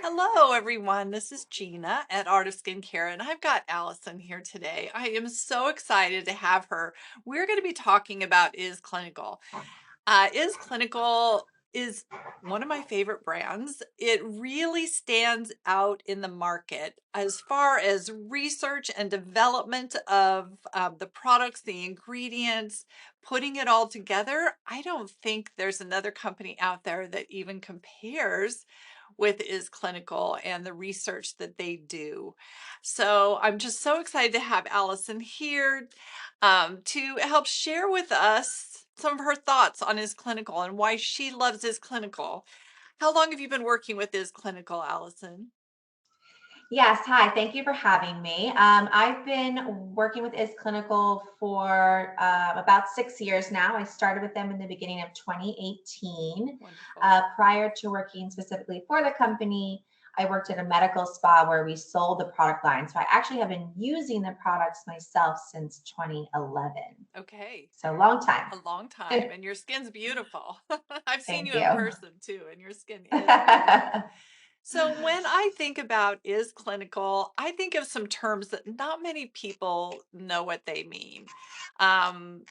Hello, everyone. This is Jeana at Art of Skincare, and I've got Alison here today. I am so excited to have her. We're going to be talking about Is Clinical. Is Clinical is one of my favorite brands. It really stands out in the market as far as research and development of the products, the ingredients, putting it all together. I don't think there's another company out there that even compares with Is Clinical and the research that they do. So I'm just so excited to have Alison here to help share with us some of her thoughts on Is Clinical and why she loves Is Clinical. How long have you been working with Is Clinical, Alison? Yes, hi. Thank you for having me. I've been working with Is Clinical for about 6 years now. I started with them in the beginning of 2018. Wonderful. Prior to working specifically for the company, I worked at a medical spa where we sold the product line. So I actually have been using the products myself since 2011. Okay. So long time. A long time. And your skin's beautiful. I've seen Thank you in you. person too, and your skin is beautiful. So when I think about Is Clinical, I think of some terms that not many people know what they mean. Um,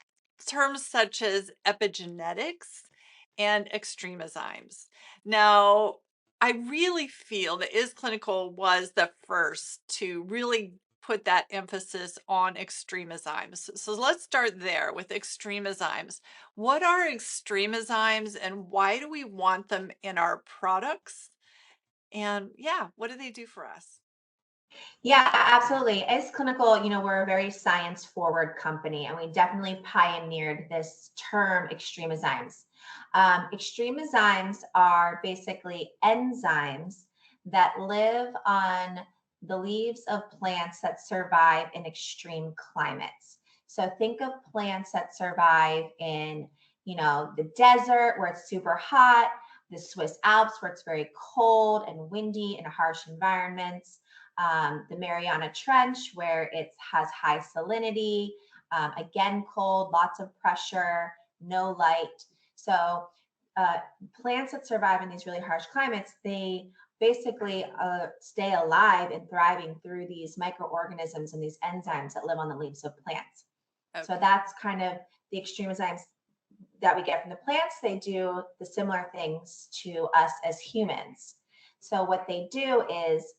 Terms such as epigenetics and extremozymes. Now, I really feel that Is Clinical was the first to really put that emphasis on extremozymes. So let's start there with extremozymes. What are extremozymes and why do we want them in our products? And yeah, what do they do for us? Yeah, absolutely. As clinical, we're a very science forward company and we definitely pioneered this term extremezymes. Extremezymes are basically enzymes that live on the leaves of plants that survive in extreme climates. So think of plants that survive in, the desert where it's super hot, the Swiss Alps where it's very cold and windy and harsh environments, the Mariana Trench, where it has high salinity, again, cold, lots of pressure, no light. So, uh, plants that survive in these really harsh climates, they basically stay alive and thriving through these microorganisms and these enzymes that live on the leaves of plants. So Okay. that's kind of the extreme enzymes that we get from the plants. They do the similar things to us as humans. So what they do is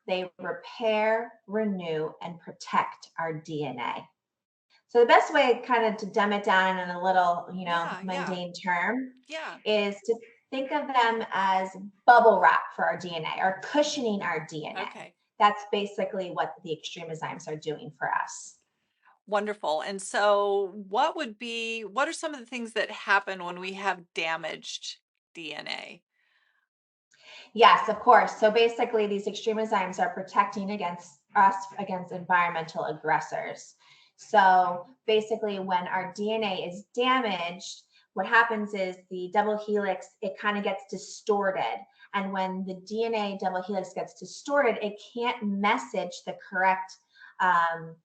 they repair, renew, and protect our DNA. So the best way kind of to dumb it down in a little, Yeah, yeah, mundane term yeah. is to think of them as bubble wrap for our DNA or cushioning our DNA. Okay. That's basically what the extremozymes are doing for us. Wonderful. And so what are some of the things that happen when we have damaged DNA? Yes, of course. So basically, these extremozymes are protecting against us against environmental aggressors. So basically, when our DNA is damaged, what happens is the double helix, it kind of gets distorted. And when the DNA double helix gets distorted, it can't message the correct um,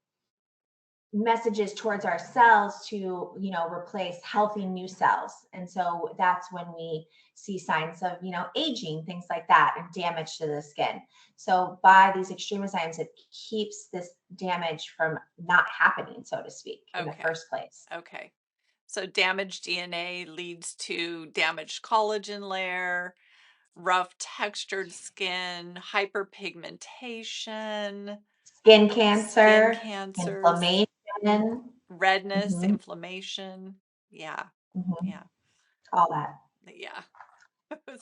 messages towards our cells to replace healthy new cells. And so that's when we see signs of aging, things like that, and damage to the skin. So by these extremozymes, it keeps this damage from not happening, so to speak, in the Okay. first place. Okay. So damaged DNA leads to damaged collagen layer, rough textured skin, hyperpigmentation, Skin skin cancer, cancers, inflammation, redness, mhm, inflammation. Yeah. mhm, Yeah. all that. Yeah.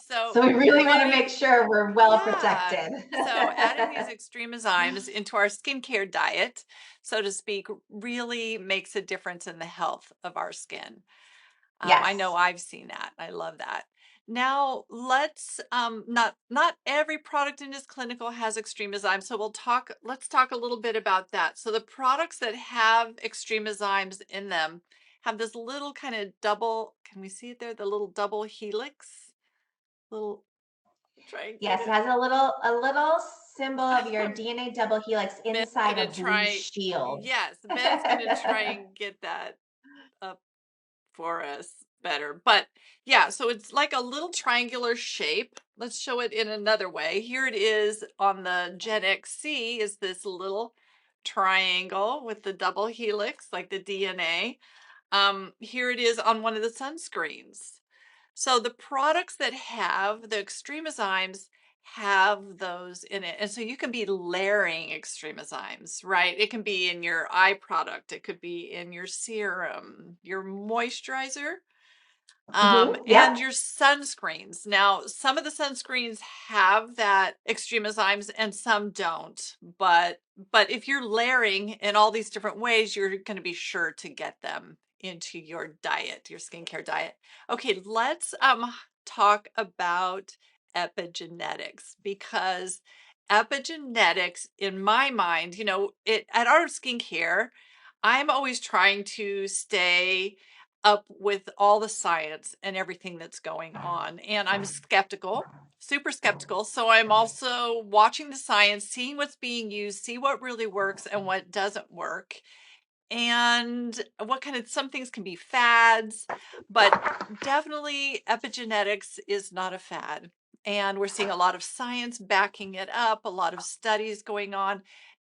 So So we really want to really, make sure we're well yeah. protected. So adding these extremozymes into our skincare diet, so to speak, really makes a difference in the health of our skin. I know Yes. I've seen that. I love that. Now let's not every product in this clinical has extremozymes. So let's talk a little bit about that. So the products that have extremozymes in them have this little kind of double, can we see it there? The little double helix. Little try and get Yes, it it. has a little symbol of your DNA double helix Ben's inside gonna a blue try, shield. yes, Ben's gonna try and get that up for us. better. But yeah, so it's like a little triangular shape. Let's show it in another way. Here it is on the GenXC, is this little triangle with the double helix, like the DNA. Here it is on one of the sunscreens. So the products that have the Extremezymes have those in it. And so you can be layering Extremezymes, right? It can be in your eye product. It could be in your serum, your moisturizer, and Yep. your sunscreens. Now, some of the sunscreens have that Extremezymes and some don't, but if you're layering in all these different ways, you're going to be sure to get them into your diet, your skincare diet. Okay, let's talk about epigenetics, because epigenetics, in my mind, it at Art of Skincare, I'm always trying to stay up with all the science and everything that's going on. And I'm skeptical, super skeptical. So I'm also watching the science, seeing what's being used, see what really works and what doesn't work. And what kind of, some things can be fads, but definitely epigenetics is not a fad. And we're seeing a lot of science backing it up, a lot of studies going on.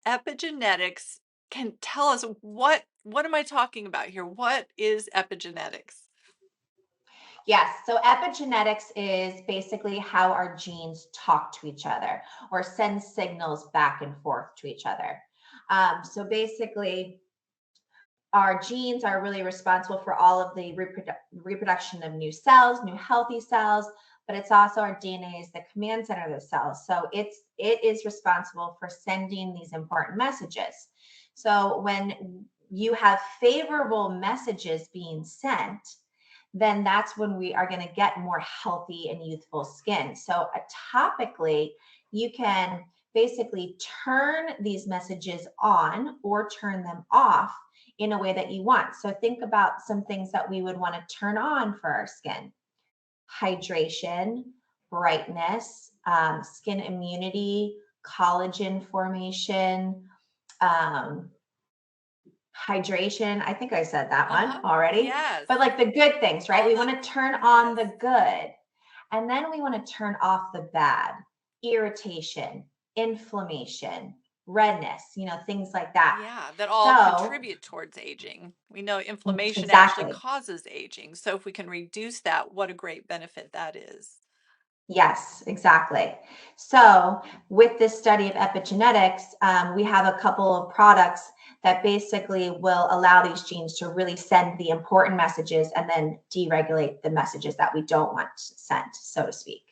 Epigenetics can tell us what am I talking about here? What is epigenetics? Yes. So epigenetics is basically how our genes talk to each other or send signals back and forth to each other. So basically, our genes are really responsible for all of the reproduction of new cells, new healthy cells, but it's also our DNA is the command center of the cells. So it is responsible for sending these important messages. So when you have favorable messages being sent, then that's when we are going to get more healthy and youthful skin. So topically, you can basically turn these messages on or turn them off in a way that you want. So think about some things that we would want to turn on for our skin: hydration, brightness, skin immunity, collagen formation, um, hydration. I think I said that one Uh-huh. already. Yes. But like the good things, right? All We the, want to turn on yes. the good. And then we want to turn off the bad: irritation, inflammation, redness, things like that. Yeah, that all So, contribute towards aging. We know inflammation actually exactly. causes aging. So if we can reduce that, what a great benefit that is. Yes, exactly. So, with this study of epigenetics, we have a couple of products that basically will allow these genes to really send the important messages and then deregulate the messages that we don't want sent, so to speak.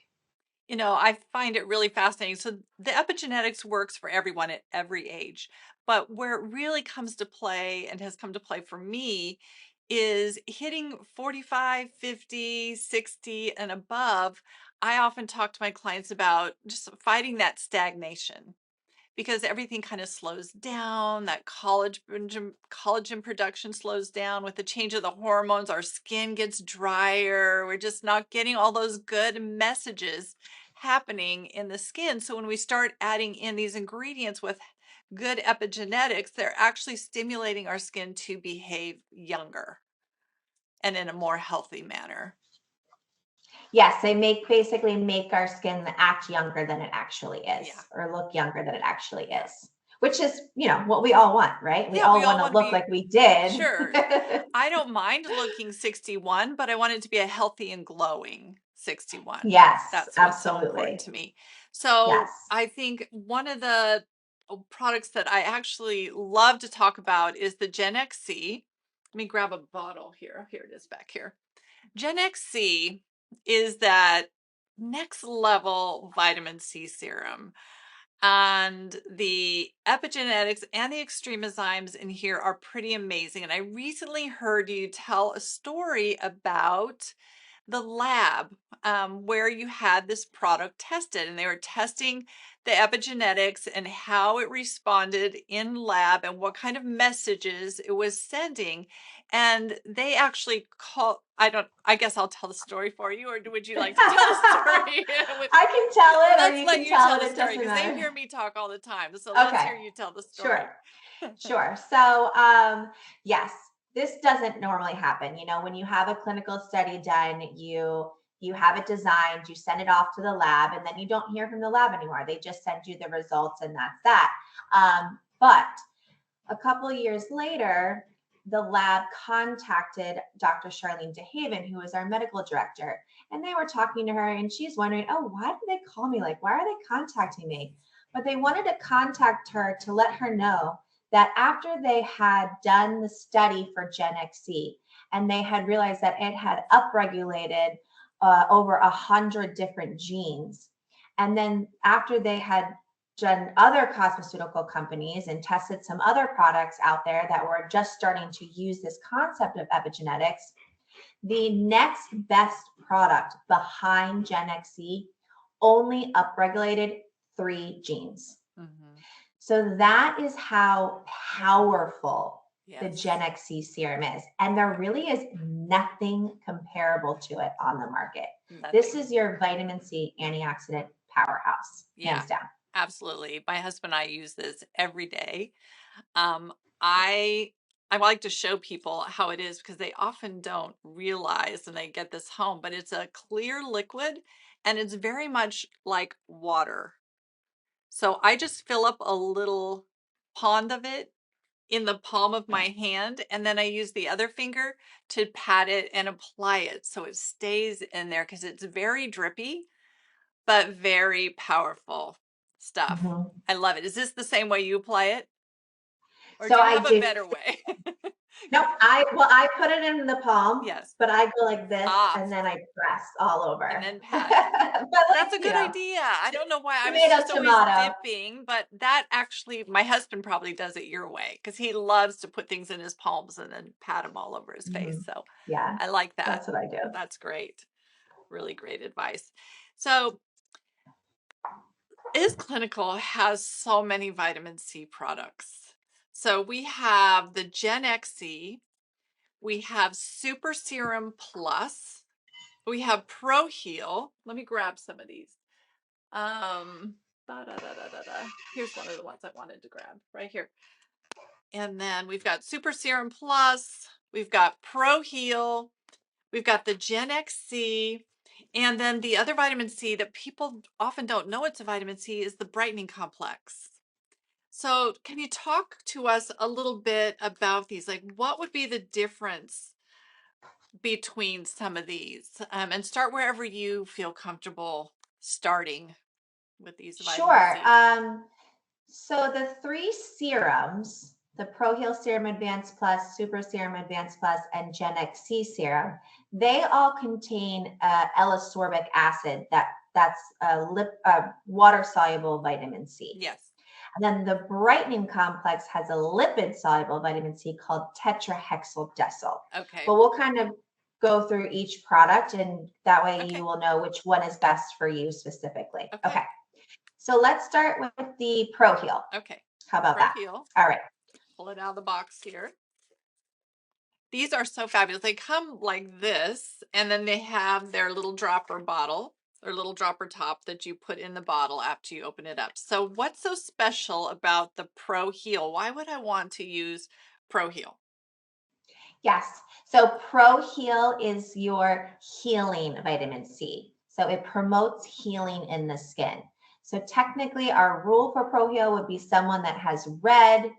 I find it really fascinating. So the epigenetics works for everyone at every age, but where it really comes to play and has come to play for me is hitting 45, 50, 60 and above. I often talk to my clients about just fighting that stagnation, because everything kind of slows down. That collagen production slows down with the change of the hormones. Our skin gets drier. We're just not getting all those good messages happening in the skin. So when we start adding in these ingredients with good epigenetics, they're actually stimulating our skin to behave younger and in a more healthy manner. Yes, they basically make our skin act younger than it actually Yeah. is, or look younger than it actually Yeah. is, which is, what we all want, right? We Yeah, we all all want to want to look be. like we did. Sure. I don't mind looking 61, but I want it to be a healthy and glowing 61. Yes, That's what's so important absolutely. to me. So Yes. I think one of the products that I actually love to talk about is the GenXC. Let me grab a bottle here. Here it is back here. GenXC is that next level vitamin C serum. And the epigenetics and the extremozymes in here are pretty amazing. And I recently heard you tell a story about the lab, where you had this product tested, and they were testing the epigenetics and how it responded in lab and what kind of messages it was sending. And they actually I guess I'll tell the story for you, or would you like to tell the story? I can tell it or Let's you let can you tell tell it. the It story doesn't because they matter. hear me talk all the time. So let's Okay. hear you tell the story. Sure. Sure. So, yes. this doesn't normally happen. You know, when you have a clinical study done, you have it designed, you send it off to the lab, and then you don't hear from the lab anymore. They just send you the results, and that's that. But a couple of years later, the lab contacted Dr. Charlene DeHaven, who was our medical director, and they were talking to her, and she's wondering, oh, why did they call me? Like, why are they contacting me? But they wanted to contact her to let her know that after they had done the study for GenXC, and they had realized that it had upregulated over 100 different genes, and then after they had done other cosmeceutical companies and tested some other products out there that were just starting to use this concept of epigenetics, the next best product behind GenXC only upregulated 3 genes. Mm-hmm. So that is how powerful the GenXC serum is. And there really is nothing comparable to it on the market. Nothing. This is your vitamin C antioxidant powerhouse, hands down. Absolutely. My husband and I use this every day. I like to show people how it is because they often don't realize and they get this home, but it's a clear liquid and it's very much like water. So I just fill up a little pond of it in the palm of my hand, and then I use the other finger to pat it and apply it so it stays in there because it's very drippy, but very powerful stuff. Mm-hmm. I love it. Is this the same way you apply it? Or so do you have a better way? No, I put it in the palm. Yes. But I go like this and then I press all over. And then pat it. But that's a good idea. I don't know why I was just always dipping, but that actually, my husband probably does it your way because he loves to put things in his palms and then pat them all over his face. So yeah, I like that. That's what I do. That's great. Really great advice. So Is Clinical has so many vitamin C products. So we have the GenXC, we have Super Serum Plus, we have Pro Heal. Let me grab some of these. Here's one of the ones I wanted to grab right here. And then we've got Super Serum Plus, we've got Pro Heal, we've got the GenXC, and then the other vitamin C that people often don't know it's a vitamin C is the Brightening Complex. So can you talk to us a little bit about these? Like, what would be the difference between some of these? And start wherever you feel comfortable starting with these vitamins. Sure. So the 3 serums, the Pro Heal Serum Advanced Plus, Super Serum Advanced Plus, and GenXC serum, they all contain L-ascorbic acid that's a water-soluble vitamin C. Yes. And then the Brightening Complex has a lipid-soluble vitamin C called tetrahexyldecyl. Okay. But we'll kind of go through each product, and that way you will know which one is best for you specifically. Okay. So let's start with the Pro Heal. Okay. How about that? Heal. All right. Pull it out of the box here. These are so fabulous. They come like this, and then they have their little dropper bottle or little dropper top that you put in the bottle after you open it up. So what's so special about the Pro Heal? Why would I want to use Pro Heal? Yes. So Pro Heal is your healing vitamin C. So it promotes healing in the skin. So technically our rule for Pro Heal would be someone that has red,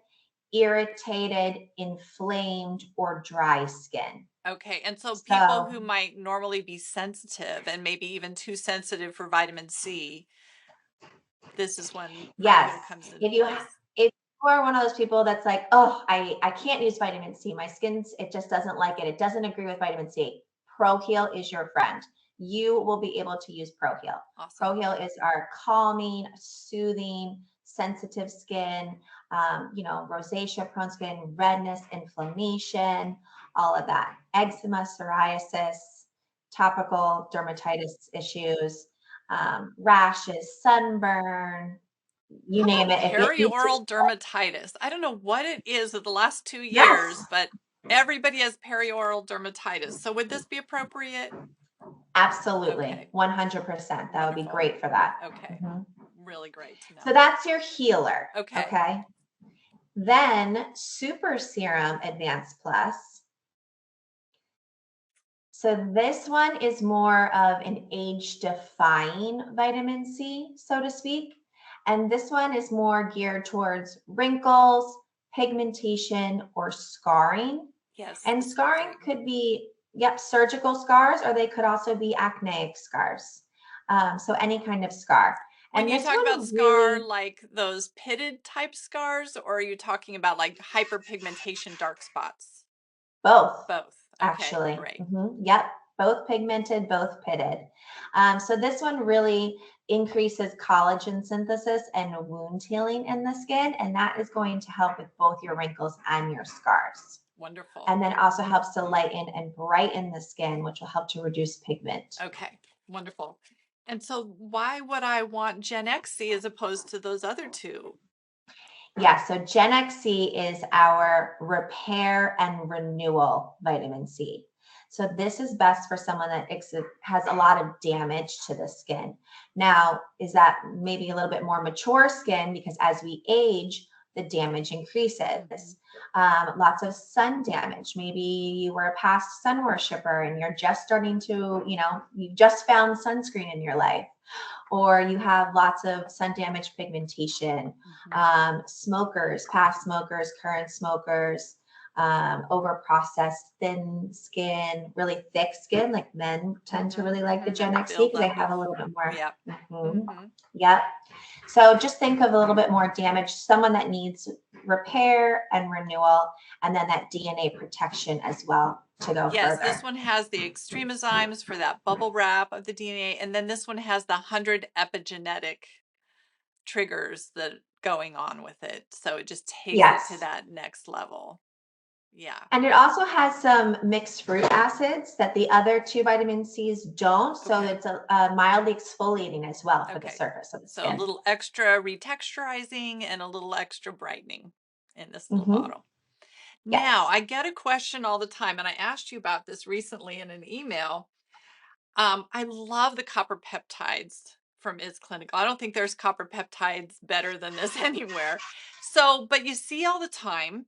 irritated, inflamed, or dry skin. Okay. And so people who might normally be sensitive and maybe even too sensitive for vitamin C, this is when Pro Heal comes into place. If you are one of those people that's like, oh, I can't use vitamin C. My skin, it just doesn't like it. It doesn't agree with vitamin C. Pro Heal is your friend. You will be able to use Pro Heal. Awesome. Pro Heal is our calming, soothing, sensitive skin, rosacea prone skin, redness, inflammation, all of that. Eczema, psoriasis, topical dermatitis issues, rashes, sunburn, you name it. Perioral dermatitis. I don't know what it is of the last 2 years, but everybody has perioral dermatitis. So would this be appropriate? Absolutely. 100%. That would be great for that. Okay. Really great to know. So that's your healer. Okay. Okay. Then Super Serum Advanced Plus So this one is more of an age-defying vitamin C, so to speak. And this one is more geared towards wrinkles, pigmentation, or scarring. Yes, And that's scarring great. could be, yep, surgical scars, or they could also be acneic scars. So any kind of scar. When And you this talk about one scar, really, like those pitted type scars, or are you talking about like hyperpigmentation dark spots? both, Both. Okay, actually. great. Yep, both pigmented, both pitted. So this one really increases collagen synthesis and wound healing in the skin, and that is going to help with both your wrinkles and your scars. Wonderful. And then also helps to lighten and brighten the skin, which will help to reduce pigment. Okay, wonderful. And so why would I want GenXC as opposed to those other two? Yeah, so GenXC is our repair and renewal vitamin C. So this is best for someone that has a lot of damage to the skin. Now, is that maybe a little bit more mature skin because as we age, the damage increases. Lots of sun damage. Maybe you were a past sun worshiper and you're just starting to, you just found sunscreen in your life, or you have lots of sun damage pigmentation, smokers, past smokers, current smokers, over processed thin skin, really thick skin, like men tend to really like the Gen XC because they Buildup have of, a little bit more. yeah. Yep. So just think of a little bit more damage, someone that needs repair and renewal, and then that DNA protection as well to go Yes, this further. one has the Extremezymes for that bubble wrap of the DNA, and then this one has the 100 epigenetic triggers that going on with it. So it just takes it to Yes. that next level. Yeah. And it also has some mixed fruit acids that the other two vitamin C's don't. So Okay. it's mildly exfoliating as well for the Okay. surface of the So a skin. little extra retexturizing and a little extra brightening in this little Mm-hmm. bottle. Now, Yes. I get a question all the time, and I asked you about this recently in an email. I love the copper peptides from Is Clinical. I don't think there's copper peptides better than this anywhere. So, but you see all the time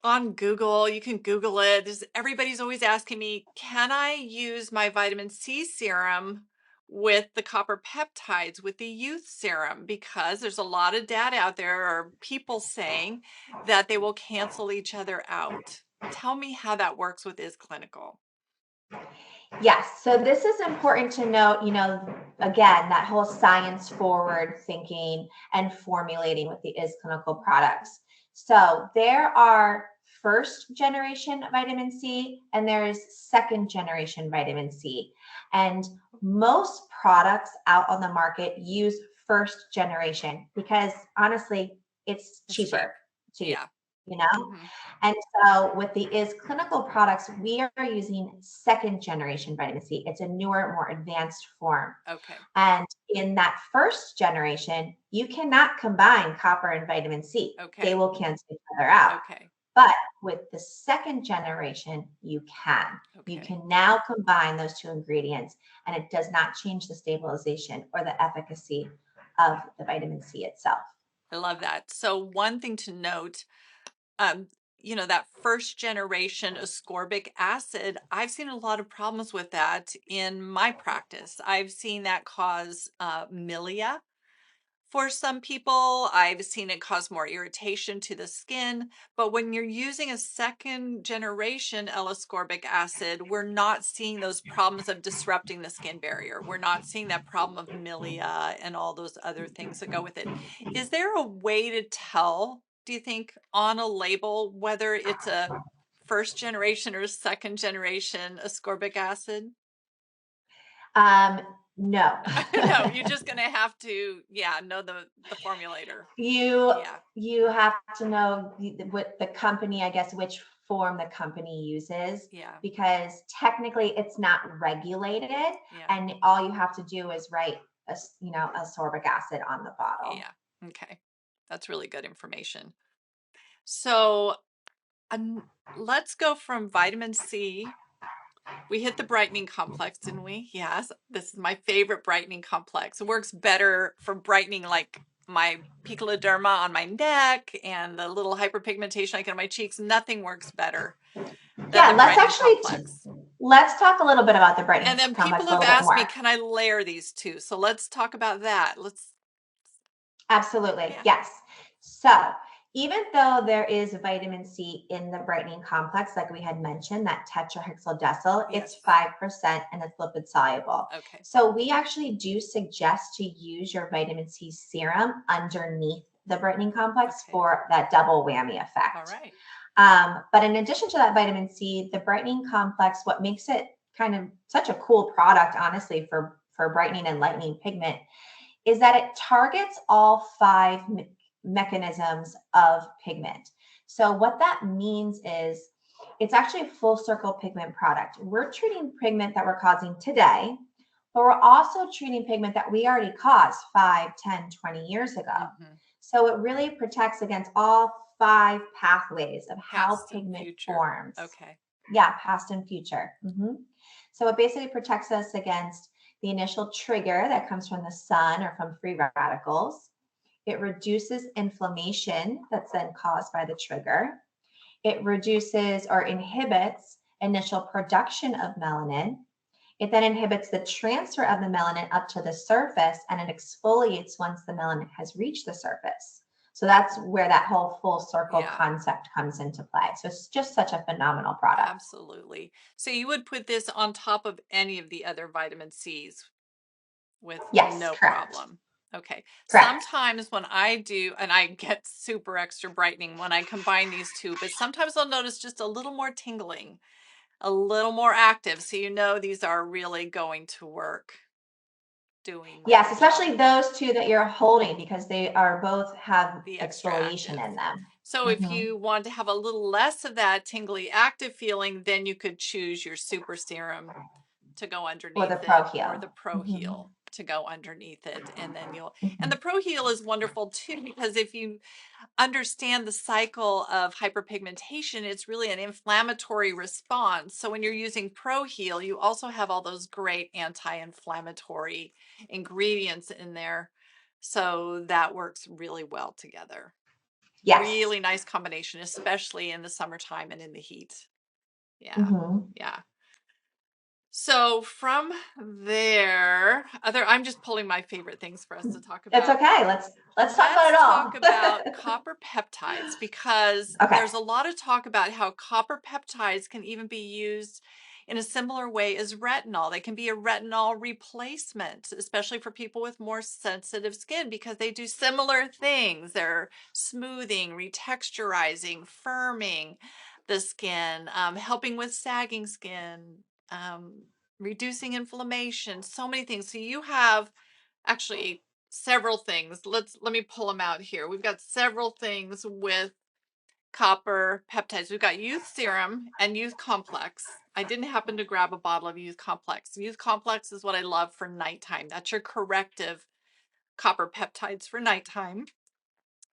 on Google, you can Google it. Everybody's always asking me, can I use my vitamin C serum with the copper peptides with the youth serum? Because there's a lot of data out there or people saying that they will cancel each other out. Tell me how that works with Is Clinical. Yes. So this is important to note, again, that whole science forward thinking and formulating with the Is Clinical products. So there are first generation vitamin C and there's second generation vitamin C. And most products out on the market use first generation because honestly, it's It's cheap. cheaper to use, Yeah. you know? And so with the Is Clinical products, we are using second generation vitamin C. It's a newer, more advanced form. Okay. And in that first generation, you cannot combine copper and vitamin C. They Okay. will cancel each other out. Okay. But with the second generation, you can. You Okay. can now combine those two ingredients, and it does not change the stabilization or the efficacy of the vitamin C itself. I love that. So one thing to note, um, that first generation ascorbic acid, I've seen a lot of problems with that in my practice. I've seen that cause milia for some people. I've seen it cause more irritation to the skin. But when you're using a second generation L-ascorbic acid, we're not seeing those problems of disrupting the skin barrier. We're not seeing that problem of milia and all those other things that go with it. Is there a way to tell, do you think, on a label whether it's a first generation or second generation ascorbic acid? Um, no. No, you're just gonna have to, yeah, know the formulator. you Yeah, you have to know what the company, I guess, which form the company uses, yeah, because technically it's not regulated, yeah, and all you have to do is write ascorbic acid on the bottle. yeah. Okay, that's really good information. So, let's go from vitamin C. We hit the brightening complex, didn't we? Yes, this is my favorite brightening complex. It works better for brightening like my picoderma on my neck and the little hyperpigmentation I get on my cheeks. Nothing works better than Yeah, the let's brightening actually complex. Let's talk a little bit about the brightening And then complex people a have little bit asked me, more. can I layer these two? So let's talk about that. Absolutely. Yeah. Yes. So even though there is vitamin C in the brightening complex, like we had mentioned, that tetrahexyldecyl, Yes. it's 5% and it's lipid soluble. Okay. So we actually do suggest to use your vitamin C serum underneath the brightening complex for that double whammy effect. All right. But in addition to that vitamin C, the brightening complex, what makes it kind of such a cool product, honestly, for brightening and lightening pigment is that it targets all 5 mechanisms of pigment. So what that means is it's actually a full circle pigment product. We're treating pigment that we're causing today, but we're also treating pigment that we already caused 5, 10, 20 years ago. Mm-hmm. So it really protects against all 5 pathways of how Past pigment and forms. Okay. Yeah, past and future. Mm-hmm. So it basically protects us against the initial trigger that comes from the sun or from free radicals. It reduces inflammation that's then caused by the trigger. It reduces or inhibits initial production of melanin. It then inhibits the transfer of the melanin up to the surface, and it exfoliates once the melanin has reached the surface. So that's where that whole full circle concept comes into play. So it's just such a phenomenal product. Absolutely. So you would put this on top of any of the other vitamin C's with no problem. Okay. Correct. Sometimes when I do, and I get super extra brightening when I combine these two, but sometimes I'll notice just a little more tingling, a little more active. So you know these are really going to work. Yes, especially those two that you're holding, because they are both have the exfoliation in them. So if you want to have a little less of that tingly active feeling, then you could choose your super serum to go underneath or the Pro Heal to go underneath it. And then and the Pro Heal is wonderful too, because if you understand the cycle of hyperpigmentation, it's really an inflammatory response. So when you're using Pro Heal, you also have all those great anti-inflammatory ingredients in there. So that works really well together. Yes. Really nice combination, especially in the summertime and in the heat. Yeah. Yeah. So from there, I'm just pulling my favorite things for us to talk about. It's okay. Let's talk about it all. Let's talk about copper peptides, because there's a lot of talk about how copper peptides can even be used in a similar way as retinol. They can be a retinol replacement, especially for people with more sensitive skin, because they do similar things. They're smoothing, retexturizing, firming the skin, helping with sagging skin, reducing inflammation, so many things. So you have actually several things. Let me pull them out here. We've got several things with copper peptides. We've got youth serum and youth complex. I didn't happen to grab a bottle of youth complex. Youth complex is what I love for nighttime. That's your corrective copper peptides for nighttime.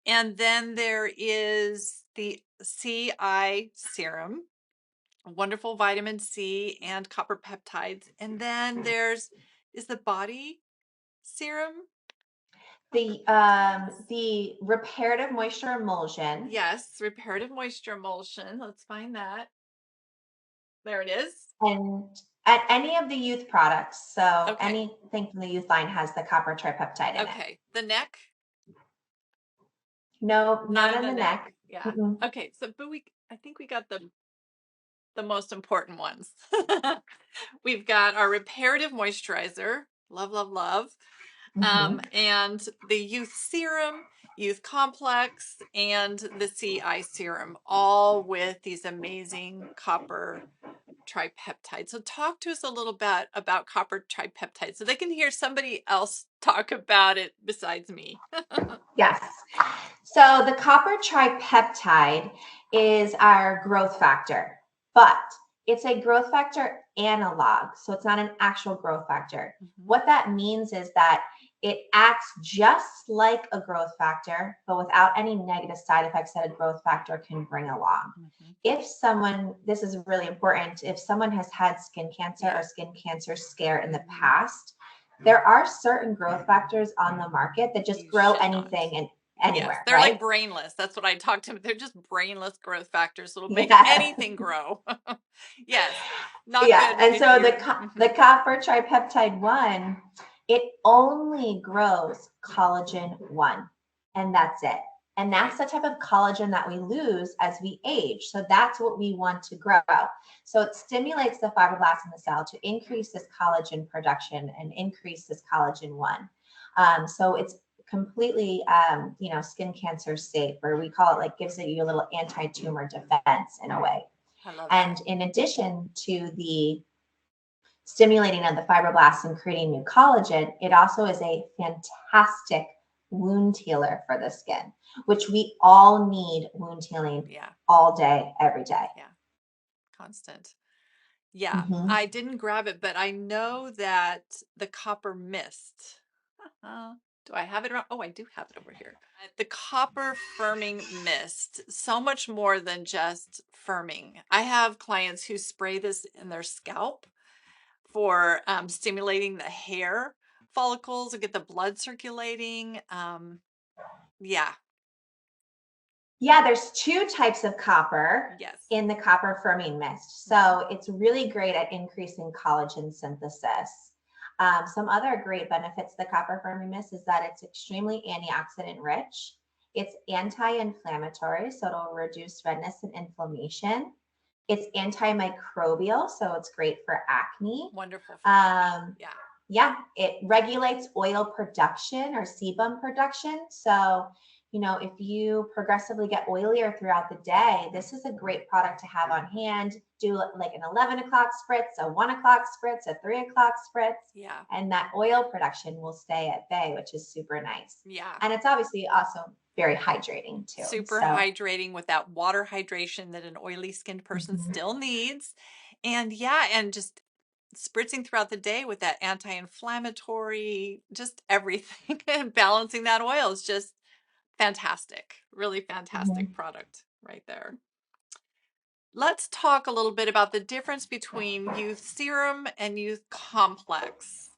And then there is the CI serum, wonderful vitamin C and copper peptides. And then is the body serum. The reparative moisture emulsion. Yes, reparative moisture emulsion. Let's find that. There it is. And at any of the youth products, so anything from the youth line has the copper tripeptide in it. Okay, the neck. No, not in the neck. Yeah. Okay, so but I think we got the most important ones. We've got our reparative moisturizer. Love, love, love. And the youth serum, youth complex, and the CI serum, all with these amazing copper tripeptides. So talk to us a little bit about copper tripeptides so they can hear somebody else talk about it besides me. Yes. So the copper tripeptide is our growth factor, but it's a growth factor analog. So it's not an actual growth factor. What that means is that it acts just like a growth factor, but without any negative side effects that a growth factor can bring along. If someone, this is really important, if someone has had skin cancer or skin cancer scare in the past, there are certain growth factors on the market that just grow anything anywhere, they're like right? brainless. That's what I talked to them. They're just brainless growth factors. It'll make Yeah. anything grow. Yes, not Yeah. good And if so you're. the copper tripeptide 1, it only grows collagen 1, and that's it. And that's Right. the type of collagen that we lose as we age. So that's what we want to grow. So it stimulates the fibroblasts in the cell to increase this collagen production and increase this collagen 1. So it's completely, skin cancer safe, or we call it, like, gives it you a little anti-tumor defense in a way. I love And that. in addition to the stimulating of the fibroblasts and creating new collagen, it also is a fantastic wound healer for the skin, which we all need wound healing Yeah. all day, every day. Yeah. Constant. Yeah. Mm-hmm. I didn't grab it, but I know that the copper mist. Do I have it around? Oh, I do have it over here. The copper firming mist, so much more than just firming. I have clients who spray this in their scalp for stimulating the hair follicles and get the blood circulating. Yeah, Yeah, there's 2 types of copper yes. in the copper firming mist. So it's really great at increasing collagen synthesis. Some other great benefits of the copper firming mist is that it's extremely antioxidant rich. It's anti-inflammatory, so it'll reduce redness and inflammation. It's antimicrobial, so it's great for acne. Wonderful for acne. Um, Yeah. yeah, it regulates oil production or sebum production. So, if you progressively get oilier throughout the day, this is a great product to have on hand. Do like an 11 o'clock spritz, a 1 o'clock spritz, a 3 o'clock spritz, Yeah. and that oil production will stay at bay, which is super nice. Yeah. And it's obviously also very hydrating too. Super So, hydrating with that water hydration that an oily skinned person mhm. still needs. And yeah, and just spritzing throughout the day with that anti-inflammatory, just everything and balancing that oil is just fantastic. Really fantastic Mhm. product right there. Let's talk a little bit about the difference between youth serum and youth complex.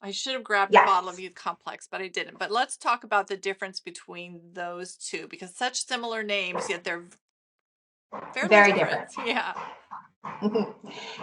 I should have grabbed a bottle of Yes, youth complex, but I didn't. But let's talk about the difference between those two because such similar names, yet they're fairly very different. different. Yeah.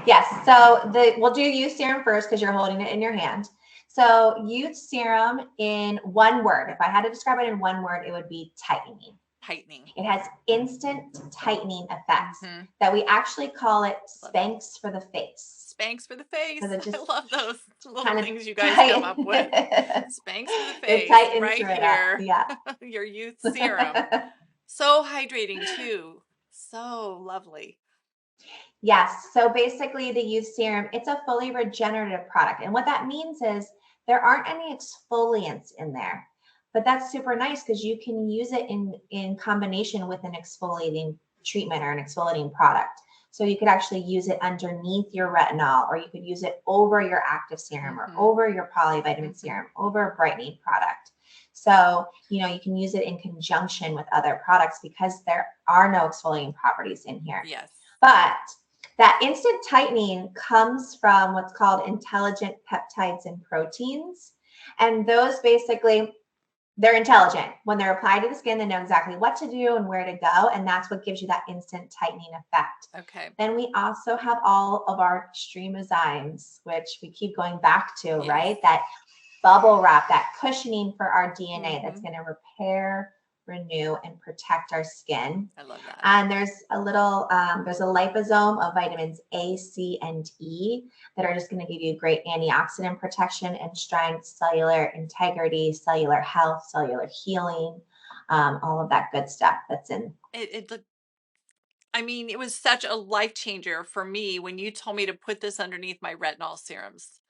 Yes. So we'll do youth serum first because you're holding it in your hand. So youth serum, in one word, if I had to describe it in one word, it would be tightening. Tightening. It has instant tightening effects Mm-hmm. that we actually call it Love that. Spanx for the face. Spanx for the face. Because it I just love those little kind of things you guys come tight. up with. Spanx for the It face tightens right right up. here. Yeah. Your youth serum. So hydrating too. So lovely. Yes. So basically, the youth serum, it's a fully regenerative product. And what that means is there aren't any exfoliants in there. But that's super nice because you can use it in combination with an exfoliating treatment or an exfoliating product. So you could actually use it underneath your retinol, or you could use it over your active serum or Mm-hmm. over your polyvitamin serum, over a brightening product. So, you can use it in conjunction with other products because there are no exfoliating properties in here. Yes. But that instant tightening comes from what's called intelligent peptides and proteins. And those basically, they're intelligent. When they're applied to the skin, they know exactly what to do and where to go. And that's what gives you that instant tightening effect. Okay. Then we also have all of our Extremezymes, which we keep going back to, Yes. right? That bubble wrap, that cushioning for our DNA that's Mm-hmm. going to repair, renew, and protect our skin. I love that. And there's a liposome of vitamins A, C, and E that are just going to give you great antioxidant protection and strength, cellular integrity, cellular health, cellular healing, all of that good stuff that's in. It was such a life changer for me when you told me to put this underneath my retinol serums,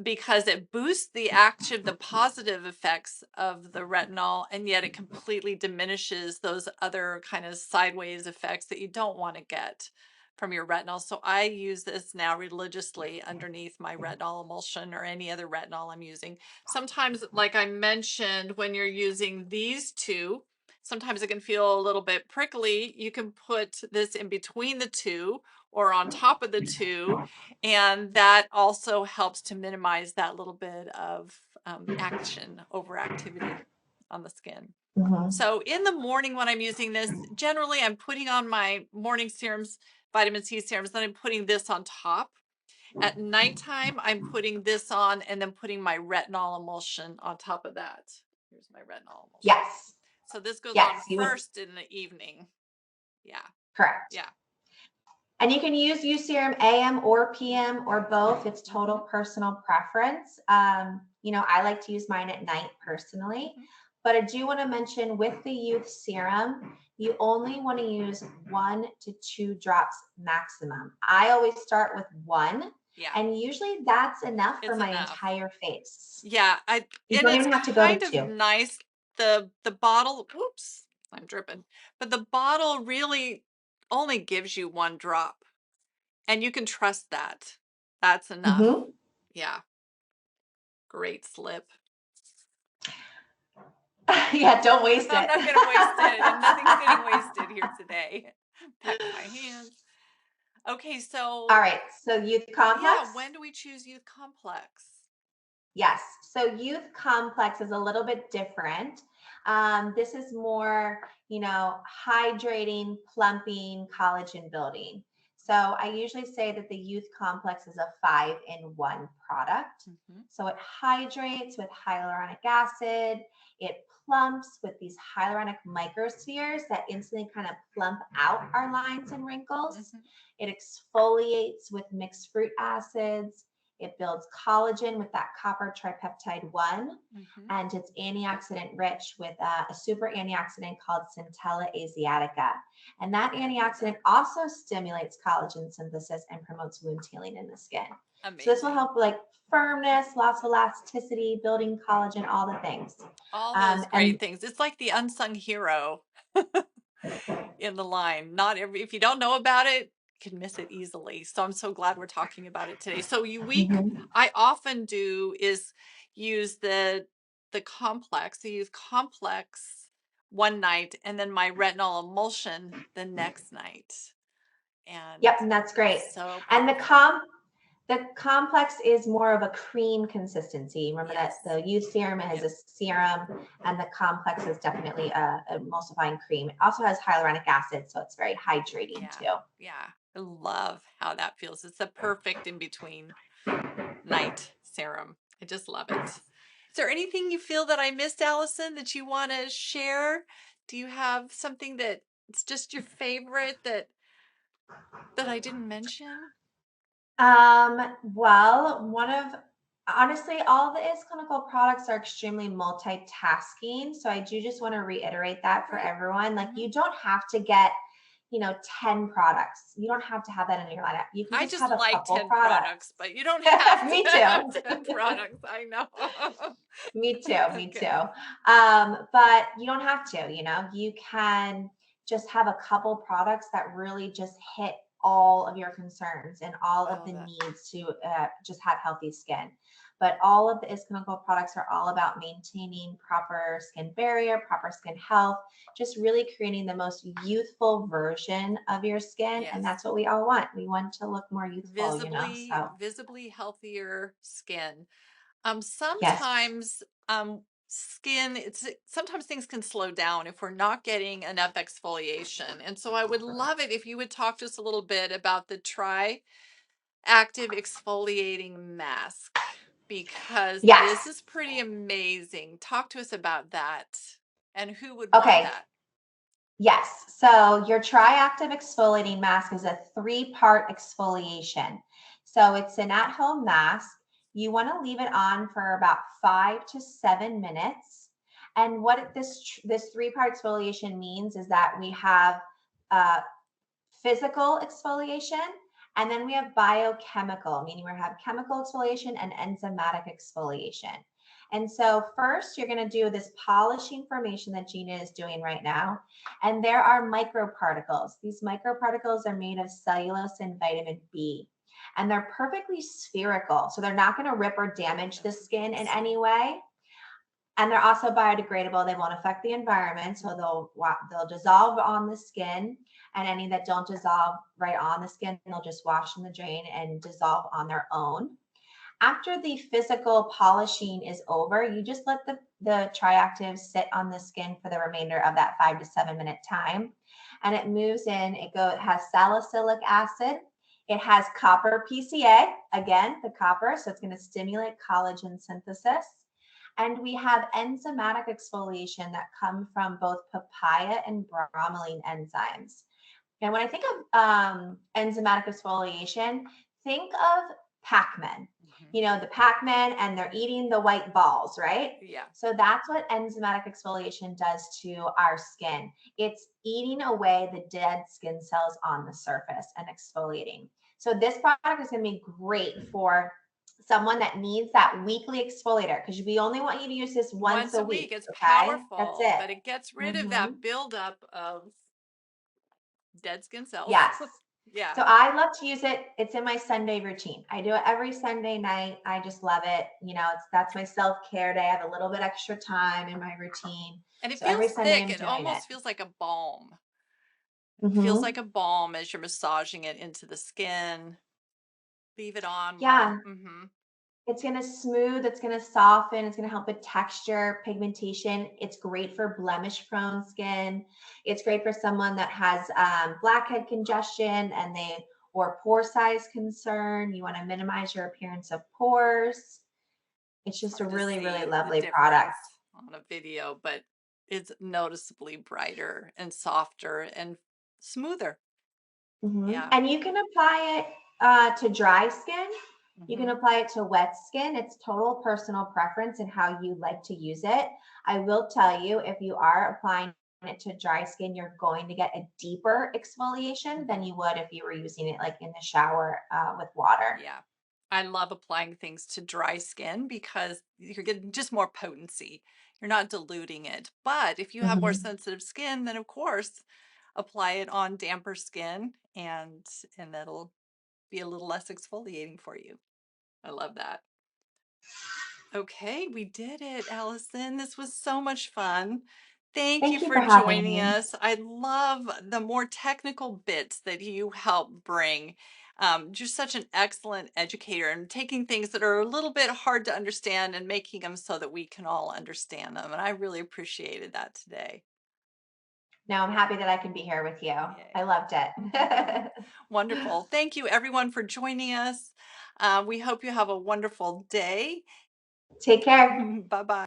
because it boosts the action, the positive effects of the retinol, and yet it completely diminishes those other kind of sideways effects that you don't want to get from your retinol. So I use this now religiously underneath my retinol emulsion or any other retinol I'm using. Sometimes, like I mentioned, when you're using these two, sometimes it can feel a little bit prickly. You can put this in between the two or on top of the two, and that also helps to minimize that little bit of action overactivity. on the skin. Mhm. So in the morning when I'm using this, generally I'm putting on my morning serums, vitamin C serums, then I'm putting this on top. At nighttime, I'm putting this on and then putting my retinol emulsion on top of that. Here's my retinol emulsion. Yes. So this goes Yes, on you would. first in the evening. Yeah. Correct. Yeah. And you can use serum AM or PM or both. It's total personal preference. I like to use mine at night personally, but I do want to mention with the youth serum, you only want to use 1 to 2 drops maximum. I always start with 1. Yeah. And usually that's enough for It's my enough. entire face. Yeah. You And don't it's even have to go to kind of 2. nice. The bottle, oops, I'm dripping. But the bottle really only gives you 1 drop. And you can trust that. That's enough. Mm-hmm. Yeah. Great slip. Yeah, don't waste I'm it. not going to waste it. And nothing's getting wasted here today. Pack my hands. Okay, so. All right. So youth complex. Yeah, when do we choose youth complex? Yes. So youth complex is a little bit different. This is more, hydrating, plumping, collagen building. So I usually say that the youth complex is a 5-in-1 product. So it hydrates with hyaluronic acid. It plumps with these hyaluronic microspheres that instantly kind of plump out our lines and wrinkles. It exfoliates with mixed fruit acids. It builds collagen with that copper tripeptide 1, and it's antioxidant rich with a super antioxidant called Centella asiatica. And that antioxidant also stimulates collagen synthesis and promotes wound healing in the skin. Amazing. So this will help like firmness, loss of elasticity, building collagen, all the things. All those great things. It's like the unsung hero in the line. If you don't know about it, can miss it easily. So I'm so glad we're talking about it today. So I often do is use the complex. I use complex one night and then my retinol emulsion the next night. And yep, and that's great. So and the complex is more of a cream consistency. Remember that the youth serum has a serum, and the complex is definitely a emulsifying cream. It also has hyaluronic acid, so it's very hydrating too. Yeah, I love how that feels. It's the perfect in between night serum. I just love it. Is there anything you feel that I missed, Alison, that you want to share? Do you have something that it's just your favorite that I didn't mention? Well, honestly, all the Is Clinical products are extremely multitasking. So I do just want to reiterate that for everyone. Like you don't have to get, 10 products. You don't have to have that in your lineup. You can just have a like couple 10 products, but you don't have Me to too. have 10 products. I know. Me too. But you don't have to, you can just have a couple products that really just hit all of your concerns and all of the needs to just have healthy skin. But all of the Is Clinical products are all about maintaining proper skin barrier, proper skin health, just really creating the most youthful version of your skin. And that's what we all want. We want to look more youthful, visibly healthier skin. Sometimes skin, sometimes things can slow down if we're not getting enough exfoliation. And so I would love it if you would talk to us a little bit about the active exfoliating mask, because this is pretty amazing. Talk to us about that and who would want that. Yes. So your Triactive exfoliating mask is a 3-part exfoliation. So it's an at-home mask. You want to leave it on for about 5 to 7 minutes. And what this 3-part exfoliation means is that we have physical exfoliation, and then we have biochemical, meaning we have chemical exfoliation and enzymatic exfoliation. And so first you're going to do this polishing formation that Jeana is doing right now. And there are microparticles. These microparticles are made of cellulose and vitamin B. And they're perfectly spherical. So they're not going to rip or damage the skin in any way. And they're also biodegradable. They won't affect the environment. So they'll dissolve on the skin. And any that don't dissolve right on the skin, they'll just wash in the drain and dissolve on their own. After the physical polishing is over, you just let the the triactives sit on the skin for the remainder of that 5 to 7 minute time. And it moves in, it has salicylic acid. It has copper PCA, again, the copper, so it's going to stimulate collagen synthesis. And we have enzymatic exfoliation that come from both papaya and bromelain enzymes. And when I think of enzymatic exfoliation, think of Pac-Man. Mhm. You know, the Pac-Man, and they're eating the white balls, right? Yeah. So that's what enzymatic exfoliation does to our skin. It's eating away the dead skin cells on the surface and exfoliating. So this product is going to be great for someone that needs that weekly exfoliator, because we only want you to use this once Once a a week. week. It's Okay, that's powerful, it. but it gets rid of Mm-hmm. that buildup of dead skin cells. Yes. Yeah. So I love to use it. It's in my Sunday routine. I do it every Sunday night. I just love it. You know, that's my self-care day. I have a little bit extra time in my routine. And it So every feels Sunday thick. I'm It doing it. almost feels like a balm. Feels Mm-hmm. like a balm as you're massaging it into the skin. Leave it on while. Yeah, Mm-hmm. it's going to smooth, it's going to soften, it's going to help with texture, pigmentation. It's great for blemish prone skin. It's great for someone that has blackhead congestion or pore size concern. You want to minimize your appearance of pores. It's It's just a hard to really, really see the lovely product. difference on a video, but it's noticeably brighter and softer and smoother. Yeah. And you can apply it to dry skin. You can Mm-hmm. apply it to wet skin. It's total personal preference and how you like to use it. I will tell you, if you are applying it to dry skin, you're going to get a deeper exfoliation than Mm-hmm. you would if you were using it like in the shower with water. Yeah. I love applying things to dry skin because you're getting just more potency. You're not diluting it. But if you have more Mhm. sensitive skin, then of course apply it on damper skin and that'll be a little less exfoliating for you. I love that. Okay, we did it, Allison. This was so much fun. Thank you Thank you for for having joining me. us. I love the more technical bits that you help bring. Just such an excellent educator and taking things that are a little bit hard to understand and making them so that we can all understand them. And I really appreciated that today. No, I'm happy that I can be here with you. I Yay. loved it. Wonderful. Thank you, everyone, for joining us. We hope you have a wonderful day. Take care. Bye bye.